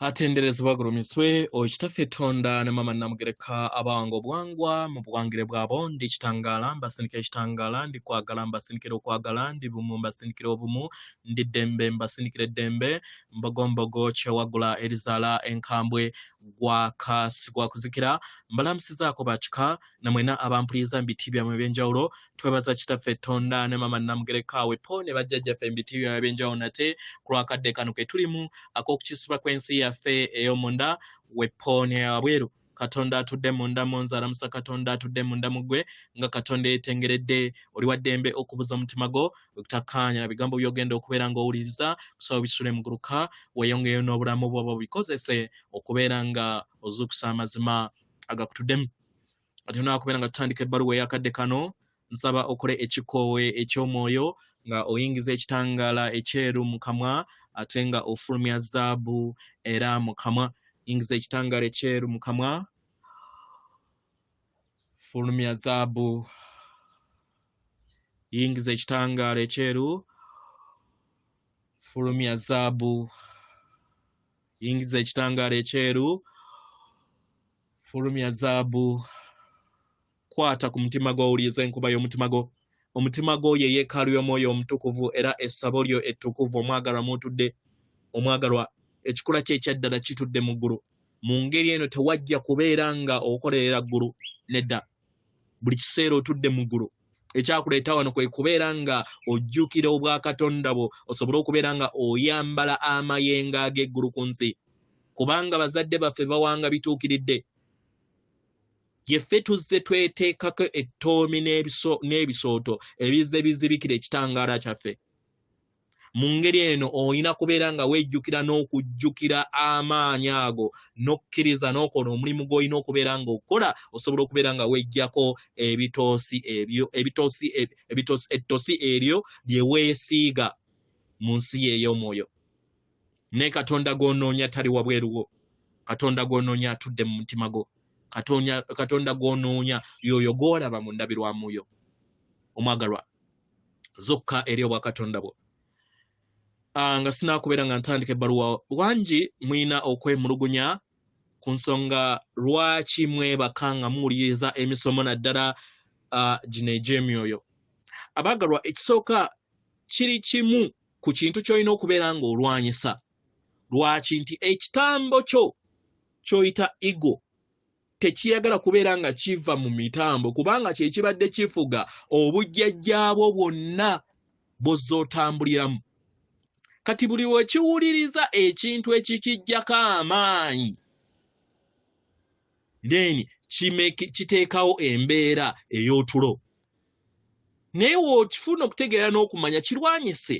Atenderezebwa gulumiswe okitaffe Tonda ne mama namugereka abango bwangwa mu bwangire bwabo ndi kitangala mbasindikira ekitangala ndi kwagala mbasindikira okwagala ndi bumu mbasindikira obumu ndi ddembe mbasindikira eddembe mbogombogo kyewagula erizala enkambwe gwa kuzikira mbalamusizaako bakika namwena abampuliza mbiti byamwe ebyenjawulo twebaza kitaffe Tonda ne mama namugereka wepo ne bajjajjaffe mbiti byamwe ebyenjawulo nate ku lwakadde kano ke tulimu ak'okukisibwa kw'ensi yaffe ey'omunda wepoone abweru Katonda atudde munda monzala musa Katonda atudde munda mugwe nga Katonda yetengeredde oli waddembe okubuza omutima gwo okutakkaanya na bigambo by'ogenda okubeera ng'owuliriza kusaba bisule muguluka weeyongeyo n'obulamu bw'oba bikozese okubeera nga ozukusa amazima agakutuddemu ate n'akubeera nga tutandika ebbaluwa ey'akadde kano nsaba okole ekikoowe eky'omwoyo nga oyingiza ekitangaala ekyeru mu kamwa ate nga ofulumya zaabu era mu kamwa yingiza ekitangaala ekyeru mu kamwa fulumya zaabu yingiza ekitangaala ekyeru fulumya zaabu yingiza ekitangaala ekyeru fulumya zaabu kwata ku mutima gwo owuliriza enkuba y'omutima gwo omutima gwo ye yeekaalu y'omwoyo omutukuvu era essabo lyo ettukuvu omwagalwa mutudde omwagalwa ekikula kye ekyaddala kitudde mu ggulu mu ngeri eno tewajja kubeera nga okolerera ggulu nedda buli kiseera otudde mu ggulu ekyakuleeta wano kwe kubeera nga ojjukira obwa Katonda bwo osobole okubeera nga oyambala amayengo ag'eggulu ku nsi kubanga bazadde baffe bawanga bituukiridde yeffe tuzze tweteekako ettoomi n'ebisooto ebizze bizibikira ekitangaala kyaffe mu ngeri eno olina kubeera nga wejjukira n'okujjukira amaanyi ago n'okkiriza n'okola omulimu gw'olina okubeera ng'okola osobola okubeera nga wejjako ettosi eryo lye weesiiga mu nsi ye ey'omwoyo ne Katonda gw'onoonya tali wabweruwo Katonda gw'onoonya atudde mu mutima gwo Katonda gw'onoonya yoyo gw'olaba mu ndabirwamu yo omwagalwa zokka eri obwa Katonda bwo nga sinaakubeera nga ntandika ebbaluwa wangi mwina okwemulugunya ku nsonga lwaki mwebaka nga muwuliriza emisomo naddala gino egy'emyoyo abaagalwa ekisooka kiri kimu ku kintu ky'olina okubeera ng'olwanyisa lwaki nti ekitambo kyo ky'oyita ego tekiyagala kubeera nga kiva mu mitambo kubanga kye kibadde kifuga obujjajjaabwo bwonna bw'ozootambuliramu kati buli wekiwuliriza ekintu ekikijjako amaanyi then kiteekawo embeera ey'otulo naye wookifuna okutegeera n'okumanya kirwanyise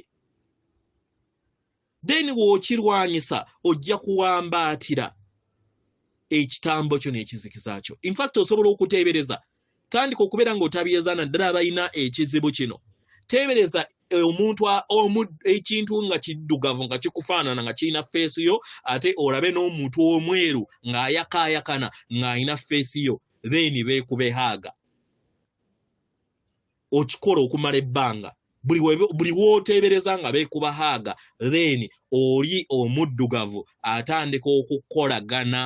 then wookirwanyisa ojja kuwambaatira ekitambo kyo n'ekizikiza kyo in fact osobola okuteebereza tandika okubeera ng'otabyeza naddala abalina ekizibu kino teebereza omuntu ekintu nga kiddugavu nga kikufaanana nga kirina feesi yo ate olabe n'omuntu omweru ng'ayakaayakana ng'alina feesi yo then beekube haaga okikola okumala ebbanga buli wooteebereza nga beekuba haaga then oli omuddugavu atandika okukolagana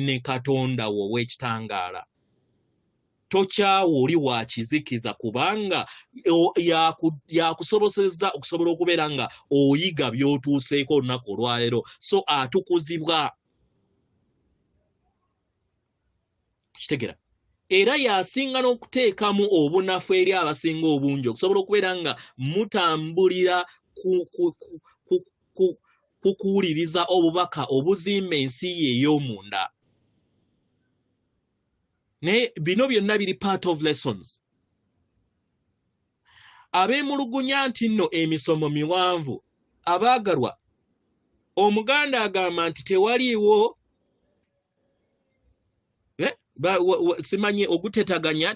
ne Katonda wo ow'ekitangaala tokyawo oli wa kizikiza kubanga yakusobosezza okusobola okubeera nga oyiga by'otuuseeko olunaku olwaleero so atukuzibwa kitegera era yasinga n'okuteekamu obunafu eri abasinga obungi okusobola okubeera nga mutambulira kukuwuliriza obubaka obuzimba ensi ye ey'omunda naye bino byonna biri part of lessons abeemulugunya nti nno emisomo miwanvu abaagalwa omuganda agamba nti tewaliiwo simanyi ogutetaganya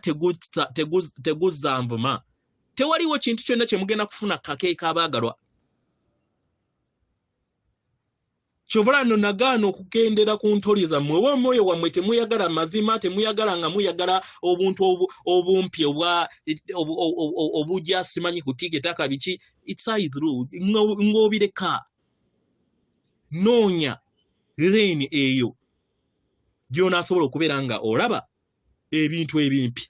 teguzza nvuma tewaliiwo kintu kyonna kye mugenda kufuna kakeeka abaagalwa kyovula nno nagaana okugendera ku ntoli zammwe oba omwoyo wammwe temuyagala mazima temuyagala nga muyagala obuntu obumpi obujja simanyi kutigitaka biki it's either ng'obireka noonya then eyo gy'onaasobola okubeera nga olaba ebintu ebimpi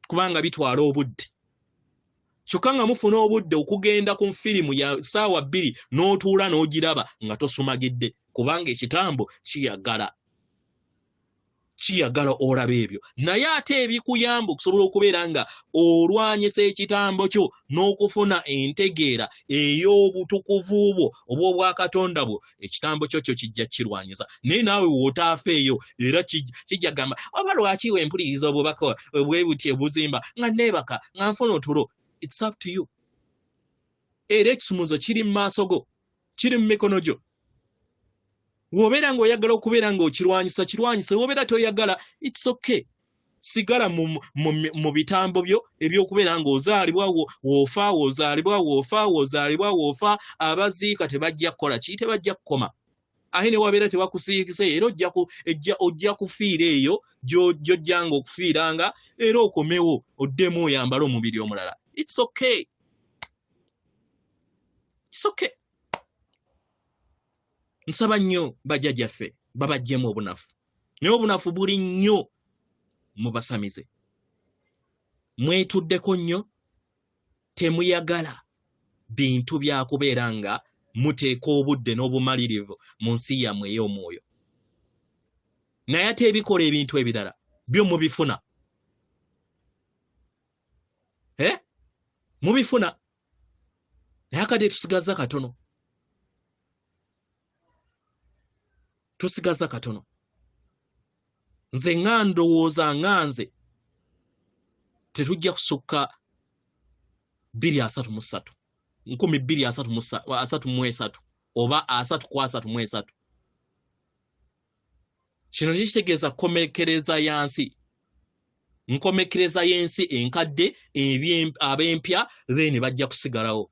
kubanga bitwala obudde. Kyokka nga mufuna obudde okugenda ku firimu ya ssaawa 2 n'otuula n'ogiraba nga tosumagidde kubanga ekitambo kiyagala olaba ebyo. Naye ate ebikuyamba okusobola okubeera nga olwanyisa ekitambo kyo n'okufuna entegeera ey'obutukuvu bwo oba obwakatonda bwo, ekitambo kyo kijja kirwanyisa. Naye naawe w'otaafeeyo era kijja gamba oba lwaki wempuliriza obubaka bwe buti obuzimba nga neebaka nga nfuna otulo. It's up to you. Era ekisumuzo kiri mu maaso go, kiri mu mikono gyo. W'obeera ng'oyagala okubeera ng'okirwanyisa kirwanyise, w'obeera toyagala it's okay. Sigala mu bitambo byo eby'okubeera ng'ozaalibwa w'ofa, w'ozaalibwa w'ofa, abaziika tebajja kukola ki, tebajja kukoma. Ate ne wabeera tebakusiikise era ojja kufiira eyo gy'ojjanga okufiiranga era okomewo oddemu oyambala omubiri omulala. It's okay. It's okay. Nsaba nnyo bajjajjaffe babaggyemu obunafu. Naye obunafu buli nnyo mubasamize. Mwetuddeko nnyo, temuyagala bintu bya kubeera nga muteeka obudde n'obumalirivu mu nsi yammwe ey'omwoyo. Naye ate ebikola ebintu ebirala byo mubifuna. Mubifuna. Naye akadde tusigaza katono. Tusigaza katono. Nze nga ndowooza nga nze tetujja kusukka 233 1233 oba 333. Kino kitegeeza komekereza yansi. Nkomekereza y'ensi enkadde ab'empya then bajja kusigalawo.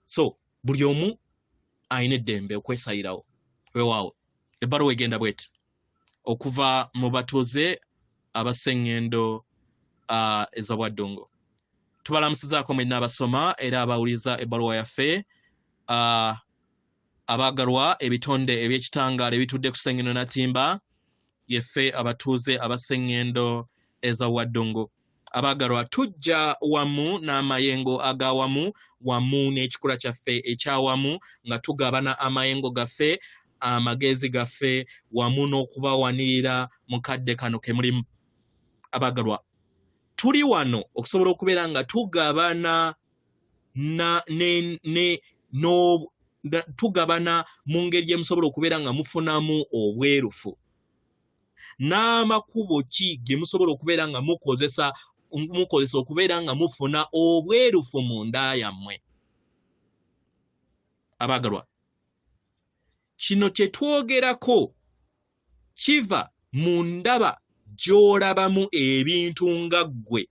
So buli omu ayina eddembe okwesayirawo. Weewaawo ebbaluwa egenda bweti okuva mu batuuze abasengendo eza Ddungu. Tubalamusizaako mwenna abasoma era abawuliza ebbaluwa yaffe. Abaagalwa ebitonde eby'ekitangaala ebitudde ku Sengendo Natimba yeffe abatuuze abasengendo eza Ddungu. Abaagalwa tujja wamu n'amayengo agawamu wamu n'ekikula kyaffe ekyawamu nga tugabana amayengo gaffe, amagezi gaffe wamu n'okubawanirira mu kadde kano ke mulimu. Abaagalwa tuli wano okusobola okubeera nga tugabana tugabana mu ngeri gye musobola okubeera nga mufunamu obwerufu. N'amakubo ki ge musobola okubeera nga mukozesa okubeera nga mufuna obwerufu mu nda yammwe. Abaagalwa kino kye twogerako kiva mu ndaba gy'olabamu ebintu nga ggwe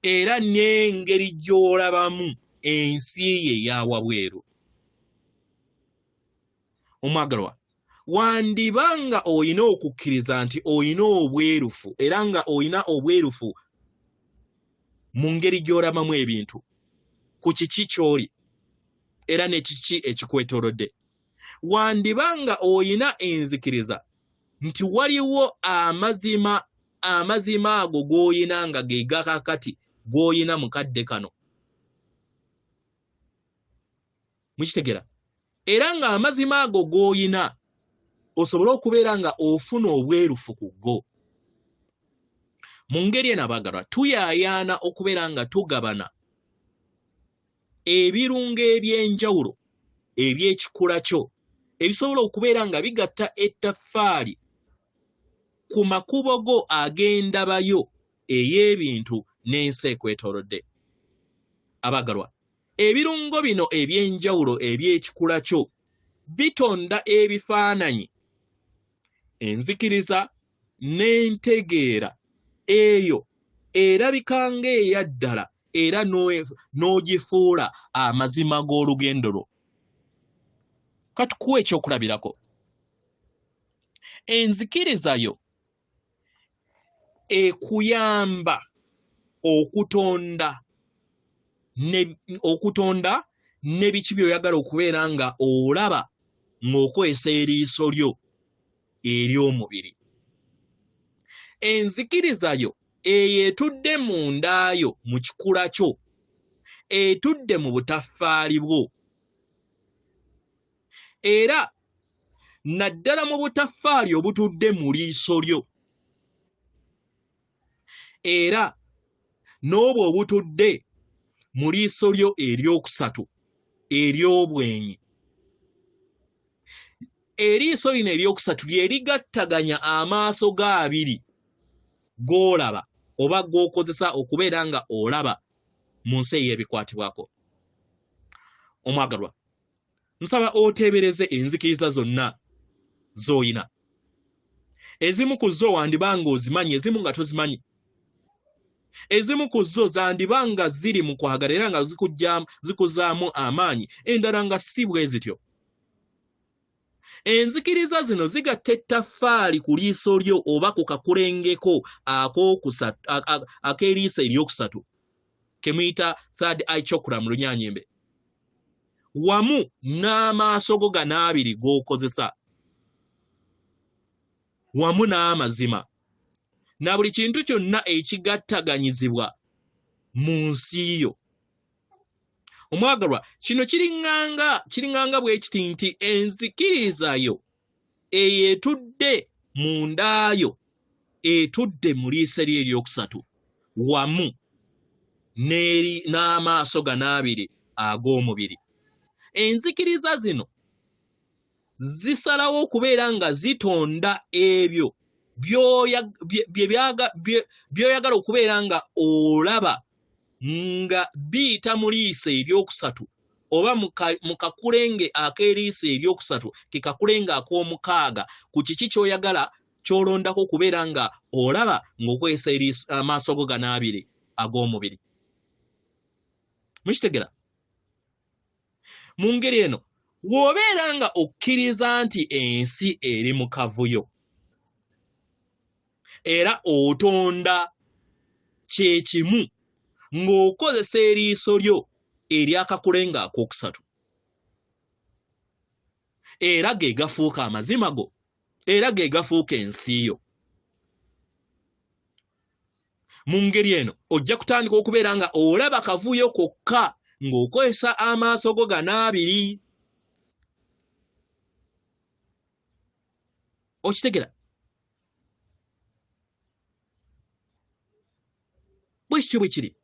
era n'engeri gy'olabamu ensi ye eya wabweru. Omwagalwa wandibanga oyina okukkiriza nti oyina obwerufu era nga oyina obwerufu mu ngeri gy'olabamu ebintu ku kiki ky'oli era ne kiki ekikwetoolodde. Wandibanga oyina enzikiriza nti waliwo amazima ago g'oyina nga ge gakakati g'oyina mu kadde kano. Mukitegera? Era nga amazima ago g'oyina osobola okubeera nga ofuna obwerufu ku go. Mu ngeri eno abaagalwa tuyaayaana okubeera nga tugabana ebirungo eby'enjawulo eby'ekikula kyo ebisobola okubeera nga bigatta ettaffaali ku makubo go ag'endabayo ey'ebintu n'ensi ekwetoolodde. Abaagalwa ebirungo bino eby'enjawulo eby'ekikula kyo bitonda ebifaananyi, enzikiriza n'entegeera eyo erabika ng'eya ddala era n'ogifuula amazima g'olugendo lwo. Katukuwa ekyokulabirako. Enzikiriza yo ekuyamba okutonda ne biki by'oyagala okubeera nga olaba ng'okozesa eriiso lyo ery'omubiri. Enzikiriza yo eyo etudde munda yo mu kikula kyo, etudde mu butaffaali bwo, era naddala mu butaffaali obutudde mu liiso lyo, era n'obwo obutudde mu liiso lyo eryokusatu ery'obwenyi. Eriiso lino eryokusatu lye ligattaganya amaaso go abiri g'olaba oba g'okozesa okubeera nga olaba mu nsi ey'ebikwatibwako. Omwagalwa, nsaba oteebereze enzikiriza zonna z'oyina. Ezimu ku zo wandibanga ozimanyi, ezimu nga tozimanyi. Ezimu ku zo zandibanga ziri mu kwagala era nga zikuzaamu amaanyi, endala nga si bwe zityo. Enzikiriza zino zigatta ettaffaali ku liiso lyo oba ku kakulengeko ak'eriiso eryokusatu ke muyita third eye chakra mu Lunyanyimbe, wamu n'amaaso go gano abiri g'okozesa, wamu n'amazima, na buli kintu kyonna ekigattaganyizibwa mu nsi yo. Omwagalwa, kino kiringanga bwe kiti nti enzikiriza yo eyo etudde munda yo, etudde mu liiso lye eryokusatu, wamu n'amaaso gano abiri ag'omubiri. Enzikiriza zino zisalawo okubeera nga zitonda ebyo by'oyagala okubeera nga olaba nga biyita mu liiso eryokusatu oba mu kakulenge ak'eriiso eryokusatu, ke kakulenge ak'omukaaga, ku kiki ky'oyagala ky'olondako okubeera nga olaba ng'okozesa amaaso go gano abiri ag'omubiri. Mukitegera? Mu ngeri eno, bw'obeera nga okkiriza nti ensi eri mu kavuyo era otonda kye kimu ng'okozesa eriiso lyo ery'akakulengo ak'okusatu, era ge gafuuka amazima go, era ge gafuuka ensi yo. Mu ngeri eno ojja kutandika okubeera nga olaba kavuyo kokka ng'okozesa amaaso go gano abiri. Okitegera? Bwe kityo bwe kiri.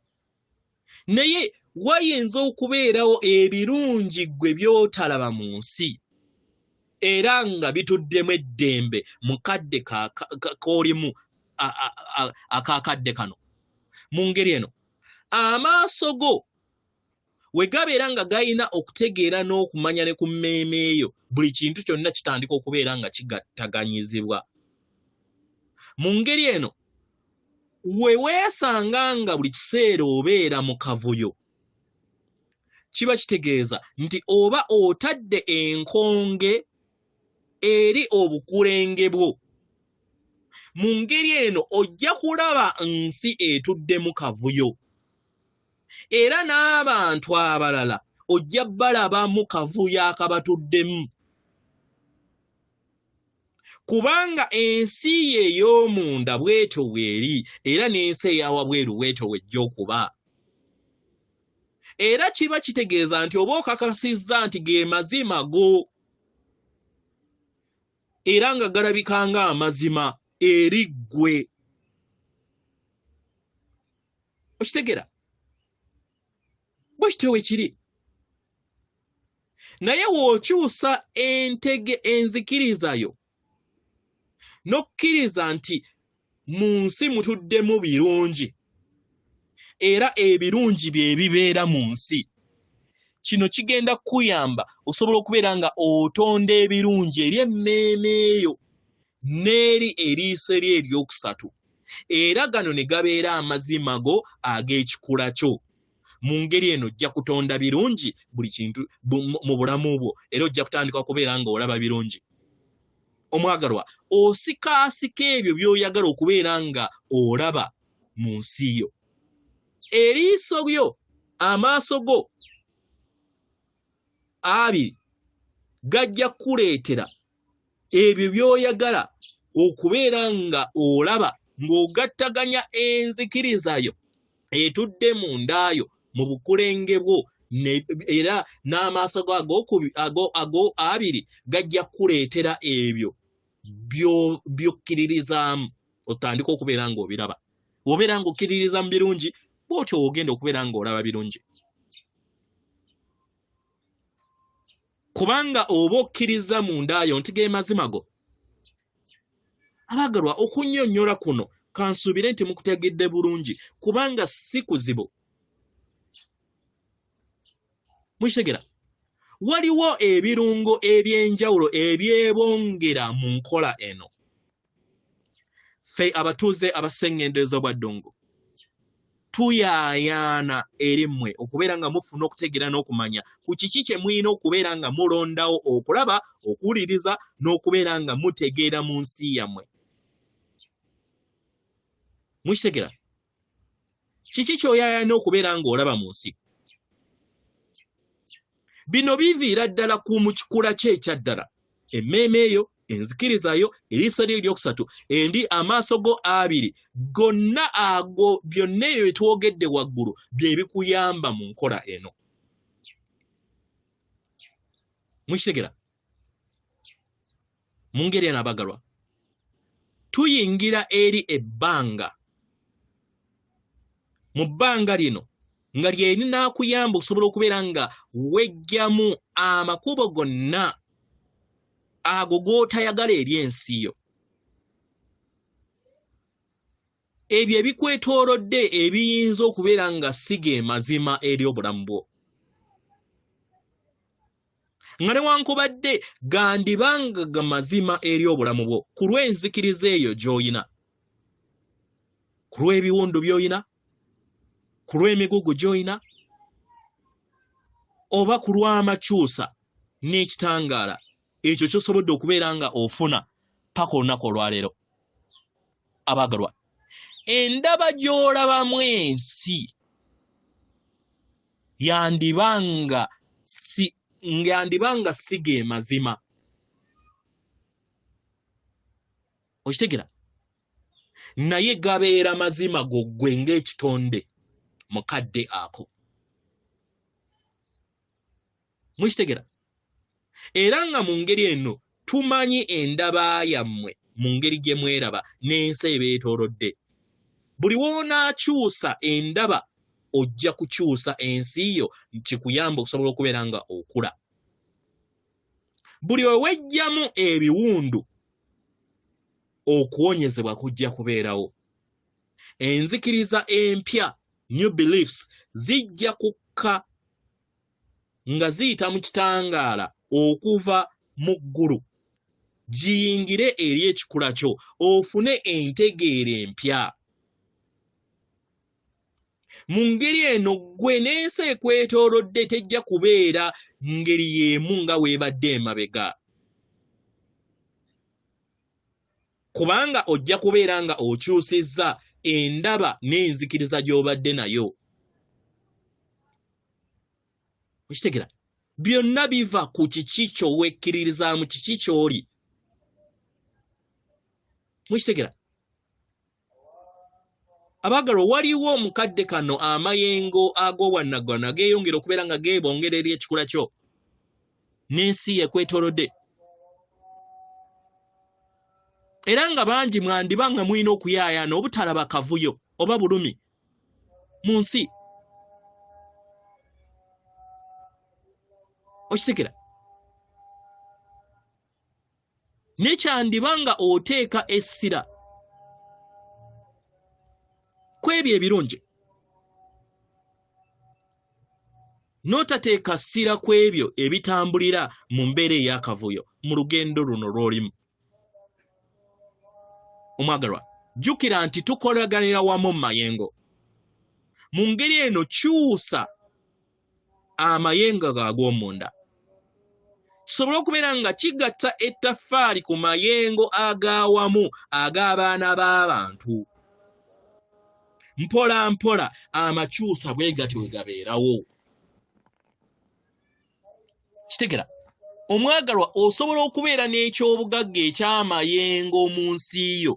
Naye wayinza okubeerawo ebirungi ggwe by'otalaba mu nsi era nga bituddemu eddembe mu kadde k'olimu akakadde kano. Mu ngeri eno, amaaso go we gabeera nga galina okutegeera n'okumanya ne ku mmeeme eyo, buli kintu kyonna kitandika okubeera nga kigattaganyizibwa. Mu ngeri eno, we weesanga nga buli kiseera obeera mu kavuyo, kiba kitegeeza nti oba otadde enkonge eri obukulenge bwo. Mu ngeri eno ojja kulaba nsi etudde mu kavuyo, era n'abantu abalala ojja balaba mu kavuyo akabatuddemu, kubanga ensi ye ey'omunda bw'etyo bw'eri era n'ensi ey'awabweru bw'etyo bw'ejja okuba. Era kiba kitegeeza nti oba okakasizza nti ge mazima go era nga galabika nga amazima eri ggwe. Okitegera? Bwe kityo bwe kiri. Naye w'okyusa enzikiriza yo n'okkiriza nti mu nsi mutuddemu birungi era ebirungi bye bibeera mu nsi, kino kigenda kukuyamba osobola okubeera nga otonda ebirungi eri emmeeme eyo n'eri eriiso eri eryokusatu, era gano ne gabeera amazima go ag'ekikula kyo. Mu ngeri eno ojja kutonda birungi buli kintu mu bulamu bwo, era ojja kutandika okubeera nga olaba birungi. Omwagalwa, osikaasika ebyo by'oyagala okubeera nga olaba mu nsi yo. Eriiso lyo, amaaso go abiri gajja kuleetera ebyo by'oyagala okubeera nga olaba ng'ogattaganya enzikirizayo etudde mu ndaayo mu bukulenge bwo era n'amaaso ago abiri gajja kuleetera ebyo by'okkiririzaamu otandika okubeera ng'obiraba. Obeera ng'okkiririza mu birungi bw'otyo ogenda okubeera ng'olaba birungi. Kubanga oba okkiriza mu ndaayo nti ge mazima go. Abaagalwa, okunnyonnyola kuno kansuubire nti mukutegedde bulungi kubanga si kuzibu. Mwitegera, waliwo ebirungo eby'enjawulo ebyebongera mu nkola eno. Ffe abatuuze abasengendo ez'obwa Ddungu tuyaayaana eri mmwe okubeera nga mufuna okutegeera n'okumanya ku kiki kye mulina okubeera nga mulondawo okulaba, okuwuliriza n'okubeera nga mutegeera mu nsi yammwe. Mwitegera, kiki ky'oyaayaana okubeera ng'olaba mu nsi? Bino biviira ddala ku mu kikula kye ekyaddala: emmeeme eyo, enzikirizayo, eriiso lye eryokusatu, endi, amaaso go abiri, gonna ago byonna ebyo bye twogedde waggulu bye bikuyamba mu nkola eno. Mwitegera, mu ngeri eno abaagalwa, tuyingira eri ebbanga. Mu bbanga lino nga lye linaakuyamba okusobola okubeera nga weggyamu amakubo gonna ago g'otayagala eri ensi yo. Ebyo ebikwetoolodde ebiyinza okubeera nga si ge mazima eri obulamu bwo. Nga newankubadde gandibanga ga mazima eri obulamu bwo ku lw'enzikiriza eyo gy'oyina, ku lw'ebiwundu by'oyina, ku lw'emigugu gy'oyina, oba ku lw'amakyusa n'ekitangaala ekyo ky'osobodde okubeera nga ofuna paka olunaku olwaleero. Abaagalwa, endaba gy'olabamu ensi yandibanga si ge mazima. Okitegera? Naye gabeera mazima go ggwe ng'ekitonde mukadde ako. Mwitegera? Era nga mu ngeri eno tumanyi endaba yammwe mu ngeri gye mweraba n'ensi ebeetoolodde. Buli w'onaakyusa endaba ojja kukyusa ensi yo kikuyamba okusobola okubeera nga okula. Buli we wejjamu ebiwundu okuwonyezebwa kujja kubeerawo. Enzikiriza empya, new beliefs, zijja kukka nga ziyita mu kitangaala okuva mu ggulu, giyingire eri ekikula kyo ofune entegeera empya. Mu ngeri eno ggwe n'ensi ekwetoolodde tejja kubeera ngeri y'emu nga weebadde emabega, kubanga ojja kubeera nga okyusizza endaba n'enzikiriza gy'obadde nayo. Okitegera? Byonna biva ku kiki ky'owekkiririzaamu, kiki ky'oli. Mwitegera? Abaagalwa, waliwo omukadde kano amayengo ag'obwannagwana geeyongera okubeera nga geebongera eri ekikula kyo n'ensi ekwetoolodde. Era nga bangi mwandiba nga mulina okuyaayaana obutalaba kavuyo oba bulumi mu nsi. Okitegera? Nekyandiba nga oteeka essira ku ebyo ebirungi, n'otateeka ssira ku ebyo ebitambulira mu mbeera ey'akavuyo mu lugendo luno lw'olimu. Omwagalwa, jjukira nti tukolaganira wamu mu mayengo. Mu ngeri eno kyusa amayengo ag'omunda kisobole okubeera nga kigatta ettaffaali ku mayengo ag'awamu ag'abaana b'abantu. Mpola mpola amakyusa bwe gatyo we gabeerawo. Kitegera omwagalwa osobola okubeera n'ekyobugagga eky'amayengo mu nsi yo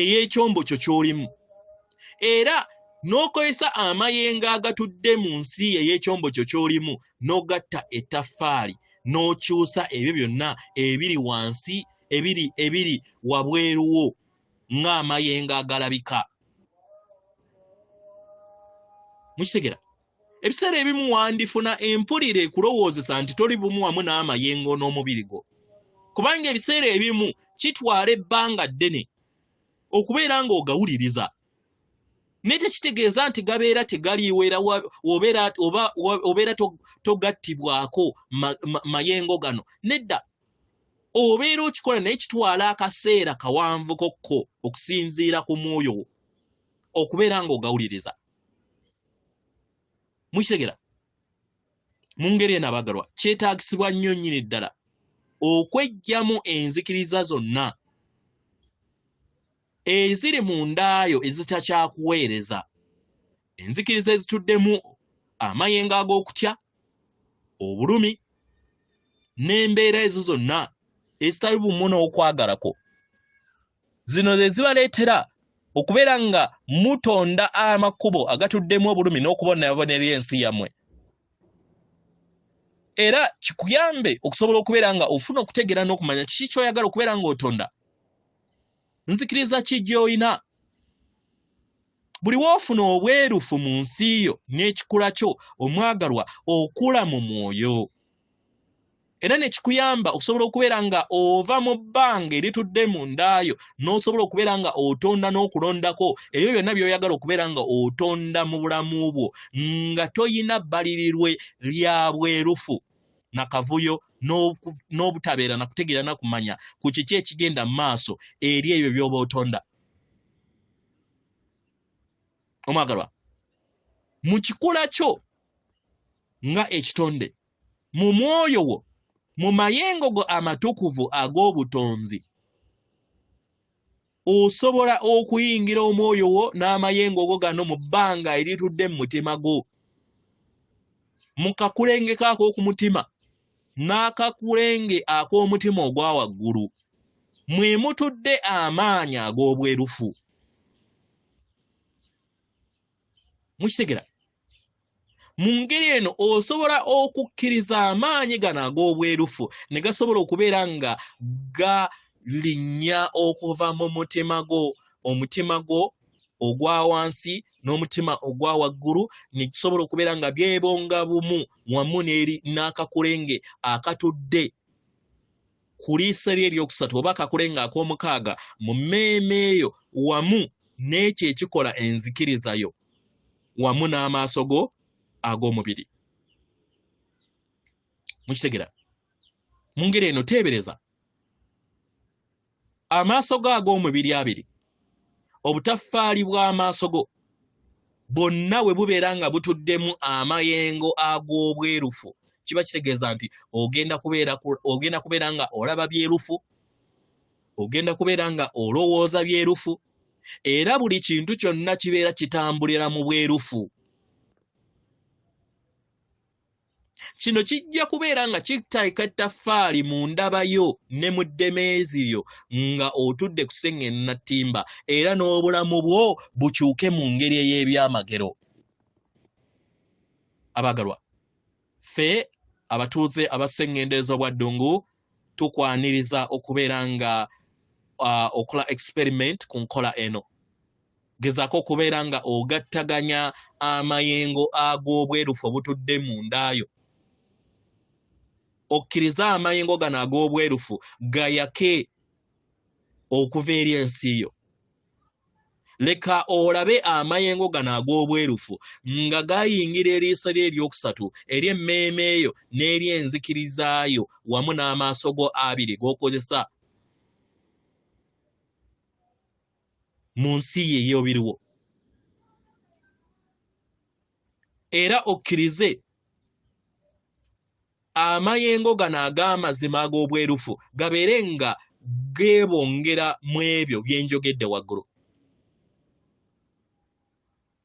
ey'ekyombo kyo ky'olimu era n'okozesa amayengo agatudde mu nsi ey'ekyombo kyo ky'olimu n'ogatta ettaffaali n'okyusa ebyo byonna ebiri wansi ebiri wabweruwo ng'amayengo agalabika. Mukitegera ebiseera ebimu wandifuna empulire ekulowoozesa nti toli bumu wamu n'amayengo n'omubiri gwo kubanga ebiseera ebimu kitwala ebbanga ddene okubeera ng'ogawuliriza naye tekitegeeza nti gabeera tegaliiwo era obeera togattibwako mayengo gano nedda obeera okikola naye kitwala akaseera kawanvukokko okusinziira ku mwoyo wo okubeera ng'ogawuliriza. Mukitegera mu ngeri eno abagalwa kyetaagisibwa nnyo nnyini ddala okweggyamu enzikiriza zonna eziri mu ndaayo ezitakyakuweereza, enzikiriza ezituddemu amayengo ag'okutya, obulumi n'embeera ezo zonna ezitali bumu n'okwagalako. Zino ze zibaleetera okubeera nga mutonda amakubo agatuddemu obulumi n'okubonabonera ensi yammwe. Era kikuyambe okusobola okubeera nga ofuna okutegeera n'okumanya kiki ky'oyagala okubeera ng'otonda. Nzikiriza ki gy'olina? Buli woofuna obwerufu mu nsi yo n'ekikula kyo omwagalwa okula mu mwoyo. Era ne kikuyamba okusobola okubeera nga ova mu bbanga eritudde mu ndaayo n'osobola okubeera nga otonda n'okulondako ebyo byonna by'oyagala okubeera nga otonda mu bulamu bwo nga toyina bbalirirwe lya bwerufu na kavuyo n'obutabeera na kutegeera na kumanya ku kiki ekigenda mu maaso eri ebyo by'oba otonda. Omwagalwa mu kikula kyo nga ekitonde mu mwoyo wo mu mayengo go amatukuvu ag'obutonzi osobola okuyingira omwoyo wo n'amayengo go gano mu bbanga eritudde mu mutima gwo mu kakulenge kaako ku mutima n'akakulenge ak'omutima ogwa waggulu mwe mutudde amaanyi ag'obwerufu. Mukitegera mu ngeri eno osobola okukkiriza amaanyi gano ag'obwerufu ne gasobola okubeera nga galinnya okuva mu mutima gwo, omutima gwo ogwa wansi n'omutima ogwa waggulu ne kisobola okubeera nga byebonga bumu wamu n'akakulenge akatudde ku liiso lye eryokusatu oba akakulenge ak'omukaaga mu mmeeme eyo wamu n'ekyo ekikola enzikiriza yo wamu n'amaaso go ag'omubiri. Mukitegera mu ngeri eno teebereza amaaso go ag'omubiri abiri obutaffaali bw'amaaso go bwonna we bubeera nga butuddemu amayengo ag'obwerufu kiba kitegeeza nti ogenda kubeera nga olaba byerufu, ogenda kubeera nga olowooza byerufu era buli kintu kyonna kibeera kitambulira mu bwerufu. Kino kijja kubeera nga kiteeka ettaffaali mu ndaba yo ne mu ddemeezi yo nga otudde ku Sengendo na ttimba era n'obulamu bwo bukyuke mu ngeri ey'ebyamagero. Abagalwa ffe abatuuze aba Sengendo ez'obwa Ddungu tukwaniriza okubeera nga okola experiment ku nkola eno. Gezaako okubeera nga ogattaganya amayengo ag'obwerufu obutudde mu ndaayo. Okkiriza amayengo gano ag'obwerufu gayake okuva eri ensi yo. Leka olabe amayengo gano ag'obwerufu nga gayingira eriiso lye eryokusatu eri emmeeme eyo n'eri enzikirizayo wamu n'amaaso go abiri g'okozesa mu nsi ye ey'obiriwo. Era okkirize amayengo gano ag'amazima ag'obwerufu gabeere nga geebongera mu ebyo bye njogedde waggulu.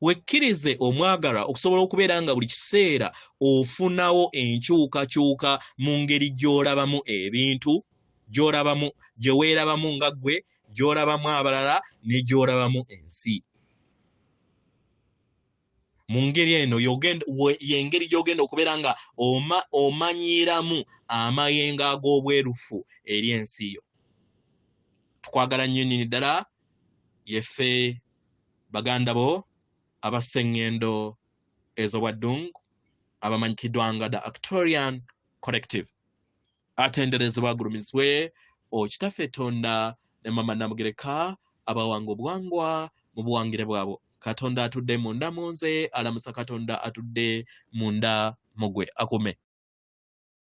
wekkirize omwagala okusobola okubeera nga buli kiseera ofunawo enkyukakyuka mu ngeri gy'olabamu ebintu, gye weerabamu nga ggwe, gy'olabamu abalala ne gy'olabamu ensi. Mu ngeri eno y'engeri gy'ogenda okubeera nga omanyiramu amayengo ag'obwerufu eri ensi yo. Tukwagala nnyo nnyini ddala yeffe baganda bo aba Sengendo ez'obwa Ddungu abamanyikiddwa nga The Actuarian Collective. Atenderezebwa agulumizibwe Okitaffe Tonda ne Mama Namugereka abawanga obuwangwa mu buwangire bwabo. Katonda atudde munda mu nze, alamusa Katonda atudde munda mu gwe akume.